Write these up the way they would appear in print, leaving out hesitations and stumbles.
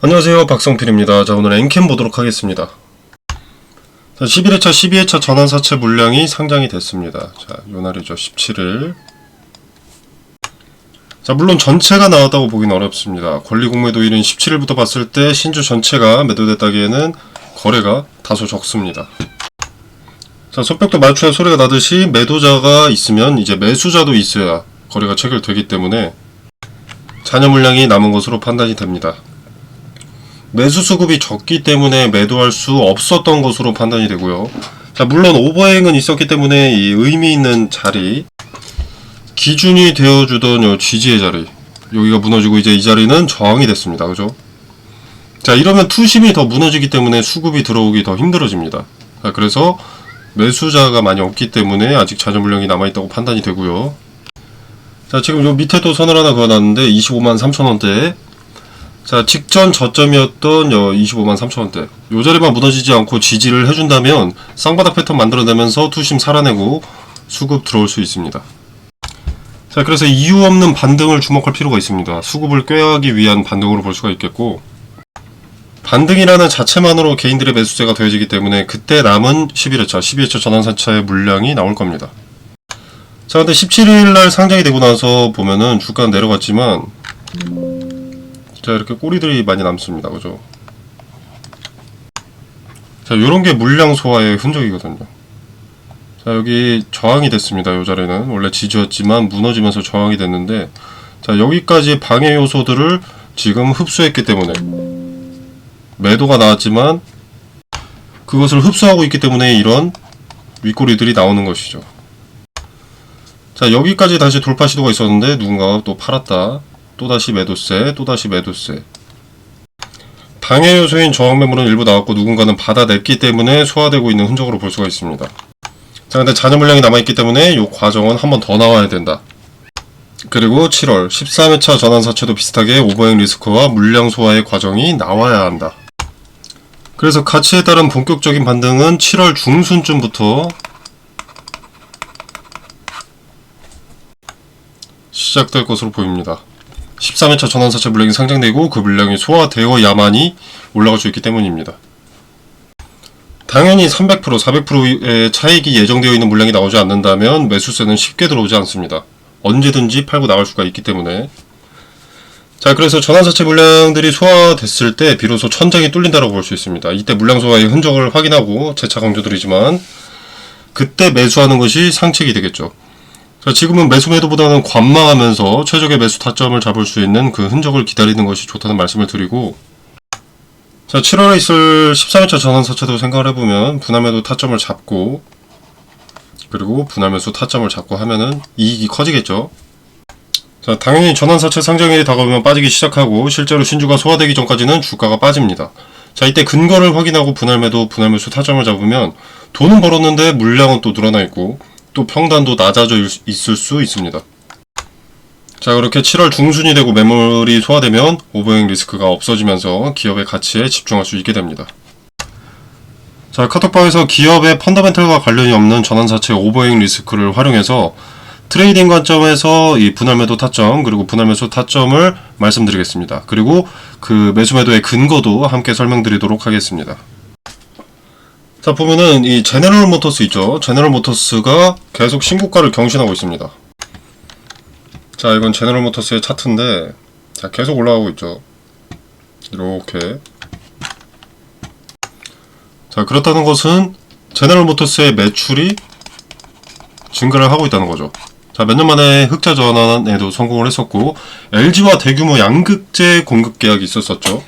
안녕하세요, 박성필입니다. 자, 오늘 엔캠 보도록 하겠습니다. 자, 11회차, 12회차 전환사채 물량이 상장이 됐습니다. 자, 요 날이죠. 17일. 자, 물론 전체가 나왔다고 보기는 어렵습니다. 권리공매도일인 17일부터 봤을 때 신주 전체가 매도됐다기에는 거래가 다소 적습니다. 자, 소백도 말초에 소리가 나듯이 매도자가 있으면 이제 매수자도 있어야 거래가 체결되기 때문에 잔여 물량이 남은 것으로 판단이 됩니다. 매수 수급이 적기 때문에 매도할 수 없었던 것으로 판단이 되고요. 자, 물론 오버행은 있었기 때문에 이 의미 있는 자리, 기준이 되어주던 요 지지의 자리, 여기가 무너지고 이제 이 자리는 저항이 됐습니다. 그죠? 자, 이러면 투심이 더 무너지기 때문에 수급이 들어오기 더 힘들어집니다. 자, 그래서 매수자가 많이 없기 때문에 아직 잔여 물량이 남아있다고 판단이 되고요. 자, 지금 요 밑에도 선을 하나 그어놨는데 25만 3천원대. 자, 직전 저점이었던 25만 3천원대. 요 자리만 무너지지 않고 지지를 해준다면 쌍바닥 패턴 만들어내면서 투심 살아내고 수급 들어올 수 있습니다. 자, 그래서 이유 없는 반등을 주목할 필요가 있습니다. 수급을 꾀하기 위한 반등으로 볼 수가 있겠고, 반등이라는 자체만으로 개인들의 매수세가 되어지기 때문에 그때 남은 11회차, 12회차 전환사차의 물량이 나올 겁니다. 자, 근데 17일날 상장이 되고 나서 보면은 주가는 내려갔지만, 자, 이렇게 꼬리들이 많이 남습니다. 그죠? 자, 요런게 물량 소화의 흔적이거든요. 자, 여기 저항이 됐습니다. 요 자리는 원래 지지였지만 무너지면서 저항이 됐는데, 자, 여기까지 방해 요소들을 지금 흡수했기 때문에 매도가 나왔지만 그것을 흡수하고 있기 때문에 이런 윗꼬리들이 나오는 것이죠. 자, 여기까지 다시 돌파 시도가 있었는데 누군가가 또 팔았다. 또다시 매도세, 또다시 매도세. 방해 요소인 저항 매물은 일부 나왔고 누군가는 받아냈기 때문에 소화되고 있는 흔적으로 볼 수가 있습니다. 자, 근데 잔여 물량이 남아있기 때문에 이 과정은 한 번 더 나와야 된다. 그리고 7월 13회차 전환사채도 비슷하게 오버행 리스크와 물량 소화의 과정이 나와야 한다. 그래서 가치에 따른 본격적인 반등은 7월 중순쯤부터 시작될 것으로 보입니다. 13회차 전환사채 물량이 상장되고 그 물량이 소화되어야만이 올라갈 수 있기 때문입니다. 당연히 300%, 400%의 차익이 예정되어 있는 물량이 나오지 않는다면 매수세는 쉽게 들어오지 않습니다. 언제든지 팔고 나갈 수가 있기 때문에. 자, 그래서 전환사채 물량들이 소화됐을 때 비로소 천장이 뚫린다고 볼 수 있습니다. 이때 물량 소화의 흔적을 확인하고 재차 강조드리지만 그때 매수하는 것이 상책이 되겠죠. 자, 지금은 매수 매도보다는 관망하면서 최적의 매수 타점을 잡을 수 있는 그 흔적을 기다리는 것이 좋다는 말씀을 드리고, 자, 7월에 있을 13회차 전환사채도 생각을 해보면 분할매도 타점을 잡고 그리고 분할매수 타점을 잡고 하면은 이익이 커지겠죠. 자, 당연히 전환사채 상장일이 다가오면 빠지기 시작하고 실제로 신주가 소화되기 전까지는 주가가 빠집니다. 자, 이때 근거를 확인하고 분할매도 분할매수 타점을 잡으면 돈은 벌었는데 물량은 또 늘어나 있고 또 평단도 낮아져 있을 수 있습니다. 자, 그렇게 7월 중순이 되고 매물이 소화되면 오버행 리스크가 없어지면서 기업의 가치에 집중할 수 있게 됩니다. 자, 카톡방에서 기업의 펀더멘털과 관련이 없는 전환사채 오버행 리스크를 활용해서 트레이딩 관점에서 이 분할매도 타점 그리고 분할매수 타점을 말씀드리겠습니다. 그리고 그 매수매도의 근거도 함께 설명드리도록 하겠습니다. 자, 보면은 이 제너럴 모터스 있죠. 제너럴 모터스가 계속 신고가를 경신하고 있습니다. 자, 이건 제너럴 모터스의 차트인데, 자, 계속 올라가고 있죠. 이렇게. 자, 그렇다는 것은 제너럴 모터스의 매출이 증가를 하고 있다는 거죠. 자, 몇 년 만에 흑자 전환에도 성공을 했었고, LG와 대규모 양극재 공급 계약이 있었었죠.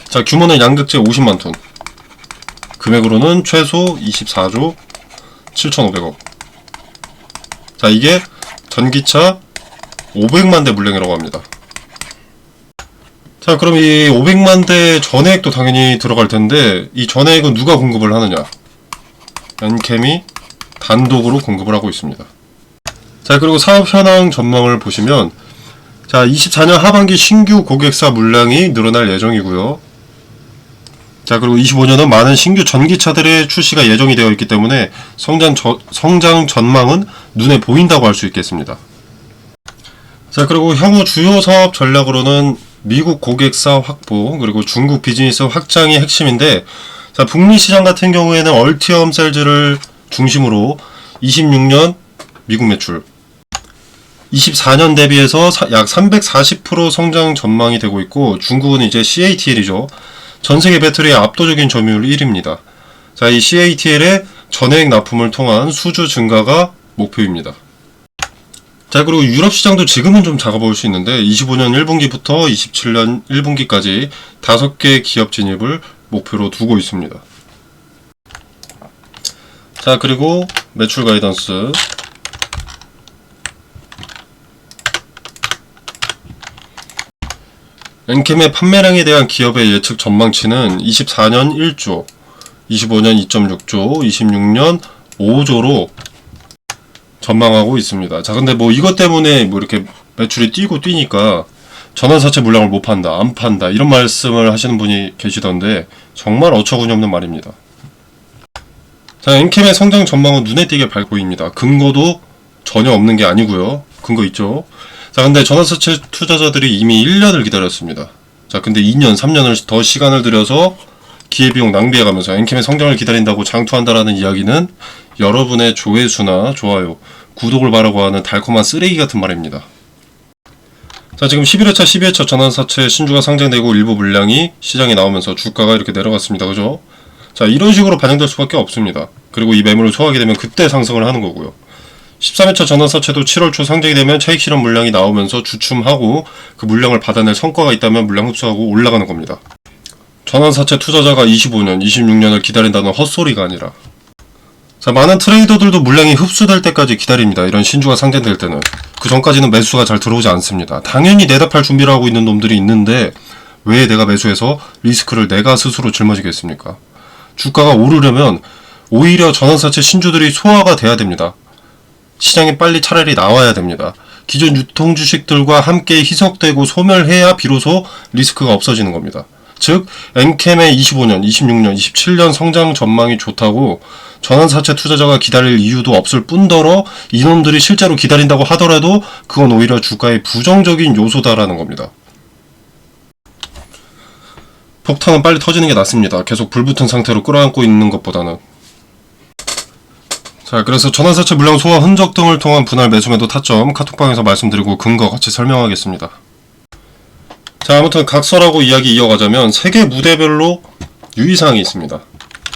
자, 규모는 양극재 50만 톤. 금액으로는 최소 24조 7,500억. 자, 이게 전기차 500만 대 물량이라고 합니다. 자, 그럼 이 500만 대 전해액도 당연히 들어갈 텐데, 이 전해액은 누가 공급을 하느냐? 엔캠이 단독으로 공급을 하고 있습니다. 자, 그리고 사업 현황 전망을 보시면, 자, 24년 하반기 신규 고객사 물량이 늘어날 예정이고요. 자, 그리고 25년은 많은 신규 전기차들의 출시가 예정이 되어 있기 때문에 성장 전망은 눈에 보인다고 할 수 있겠습니다. 자, 그리고 향후 주요 사업 전략으로는 미국 고객사 확보, 그리고 중국 비즈니스 확장이 핵심인데, 자, 북미 시장 같은 경우에는 얼티엄 셀즈를 중심으로 26년 미국 매출 24년 대비해서 약 340% 성장 전망이 되고 있고, 중국은 이제 CATL이죠. 전세계 배터리의 압도적인 점유율 1위입니다. 자, 이 CATL의 전해액 납품을 통한 수주 증가가 목표입니다. 자, 그리고 유럽 시장도 지금은 좀 작아 보일 수 있는데 25년 1분기부터 27년 1분기까지 5개 기업 진입을 목표로 두고 있습니다. 자, 그리고 매출 가이던스. 엔캠의 판매량에 대한 기업의 예측 전망치는 24년 1조, 25년 2.6조, 26년 5조로 전망하고 있습니다. 자, 근데 뭐 이것 때문에 뭐 이렇게 매출이 뛰니까 전환사채 물량을 못 판다, 안 판다, 이런 말씀을 하시는 분이 계시던데 정말 어처구니 없는 말입니다. 자, 엔캠의 성장 전망은 눈에 띄게 밝 보입니다. 근거도 전혀 없는 게 아니고요. 근거 있죠. 자, 근데 전환사채 투자자들이 이미 1년을 기다렸습니다. 자, 근데 2년, 3년을 더 시간을 들여서 기회비용 낭비해가면서 엔캠의 성장을 기다린다고 장투한다라는 이야기는 여러분의 조회수나 좋아요, 구독을 바라고 하는 달콤한 쓰레기 같은 말입니다. 자, 지금 11회차, 12회차 전환사채 신주가 상장되고 일부 물량이 시장에 나오면서 주가가 이렇게 내려갔습니다. 그죠? 자, 이런 식으로 반영될 수밖에 없습니다. 그리고 이 매물을 소화하게 되면 그때 상승을 하는 거고요. 13회차 전환사채도 7월 초 상장이 되면 차익 실현 물량이 나오면서 주춤하고 그 물량을 받아낼 성과가 있다면 물량 흡수하고 올라가는 겁니다. 전환사채 투자자가 25년, 26년을 기다린다는 헛소리가 아니라, 자, 많은 트레이더들도 물량이 흡수될 때까지 기다립니다. 이런 신주가 상장될 때는. 그 전까지는 매수가 잘 들어오지 않습니다. 당연히 내다 팔 준비를 하고 있는 놈들이 있는데 왜 내가 매수해서 리스크를 내가 스스로 짊어지겠습니까? 주가가 오르려면 오히려 전환사채 신주들이 소화가 돼야 됩니다. 시장에 빨리 차라리 나와야 됩니다. 기존 유통 주식들과 함께 희석되고 소멸해야 비로소 리스크가 없어지는 겁니다. 즉, 엔캠의 25년, 26년, 27년 성장 전망이 좋다고 전환사채 투자자가 기다릴 이유도 없을 뿐더러 이놈들이 실제로 기다린다고 하더라도 그건 오히려 주가의 부정적인 요소다라는 겁니다. 폭탄은 빨리 터지는 게 낫습니다. 계속 불붙은 상태로 끌어안고 있는 것보다는. 자, 그래서 전환사채 물량 소화 흔적 등을 통한 분할 매수매도 타점 카톡방에서 말씀드리고 근거 같이 설명하겠습니다. 자, 아무튼 각설하고 이야기 이어가자면 세계 무대별로 유의사항이 있습니다.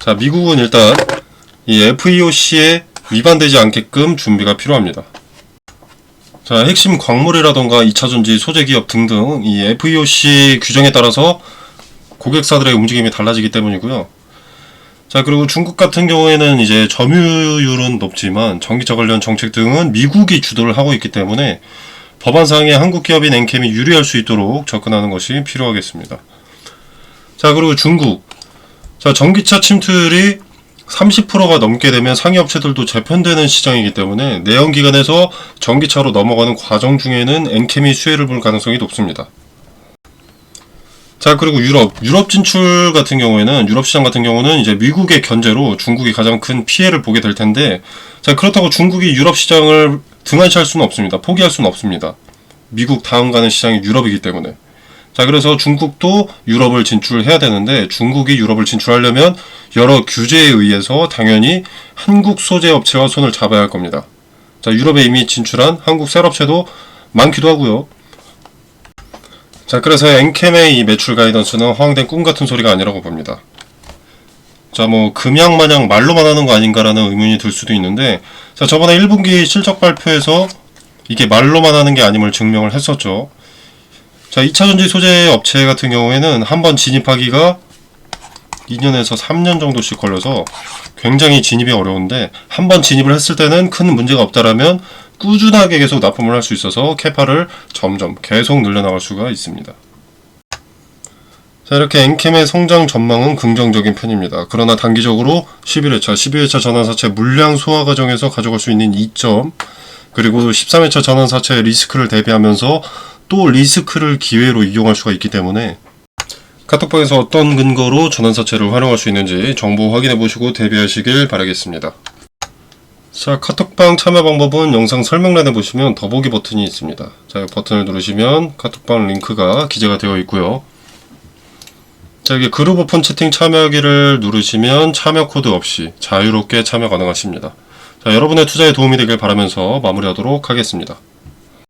자, 미국은 일단 이 FEOC에 위반되지 않게끔 준비가 필요합니다. 자, 핵심 광물이라던가 2차전지 소재기업 등등 이 FEOC 규정에 따라서 고객사들의 움직임이 달라지기 때문이고요. 자, 그리고 중국 같은 경우에는 이제 점유율은 높지만 전기차 관련 정책 등은 미국이 주도를 하고 있기 때문에 법안상에 한국 기업인 엔캠이 유리할 수 있도록 접근하는 것이 필요하겠습니다. 자, 그리고 중국. 자, 전기차 침투율이 30%가 넘게 되면 상위 업체들도 재편되는 시장이기 때문에 내연기관에서 전기차로 넘어가는 과정 중에는 엔캠이 수혜를 볼 가능성이 높습니다. 자, 그리고 유럽 진출 같은 경우에는, 유럽 시장 같은 경우는 이제 미국의 견제로 중국이 가장 큰 피해를 보게 될 텐데, 자, 그렇다고 중국이 유럽 시장을 등한시할 수는 없습니다. 포기할 수는 없습니다. 미국 다음 가는 시장이 유럽이기 때문에. 자, 그래서 중국도 유럽을 진출해야 되는데, 중국이 유럽을 진출하려면 여러 규제에 의해서 당연히 한국 소재 업체와 손을 잡아야 할 겁니다. 자, 유럽에 이미 진출한 한국 셀업체도 많기도 하고요. 자, 그래서 엔캠의 이 매출 가이던스는 허황된 꿈 같은 소리가 아니라고 봅니다. 자, 뭐 금양마냥 말로만 하는 거 아닌가라는 의문이 들 수도 있는데, 자, 저번에 1분기 실적 발표에서 이게 말로만 하는 게 아님을 증명을 했었죠. 자, 2차전지 소재 업체 같은 경우에는 한번 진입하기가 2년에서 3년 정도씩 걸려서 굉장히 진입이 어려운데, 한번 진입을 했을 때는 큰 문제가 없다라면 꾸준하게 계속 납품을 할 수 있어서 캐파를 점점 계속 늘려나갈 수가 있습니다. 자, 이렇게 엔캠의 성장 전망은 긍정적인 편입니다. 그러나 단기적으로 11회차, 12회차 전환사채 물량 소화 과정에서 가져갈 수 있는 이점, 그리고 13회차 전환사채 리스크를 대비하면서 또 리스크를 기회로 이용할 수가 있기 때문에 카톡방에서 어떤 근거로 전환사채를 활용할 수 있는지 정보 확인해 보시고 대비하시길 바라겠습니다. 자, 카톡방 참여 방법은 영상 설명란에 보시면 더보기 버튼이 있습니다. 자, 이 버튼을 누르시면 카톡방 링크가 기재가 되어 있고요. 자, 여기 그룹 오픈 채팅 참여하기를 누르시면 참여 코드 없이 자유롭게 참여 가능하십니다. 자, 여러분의 투자에 도움이 되길 바라면서 마무리하도록 하겠습니다.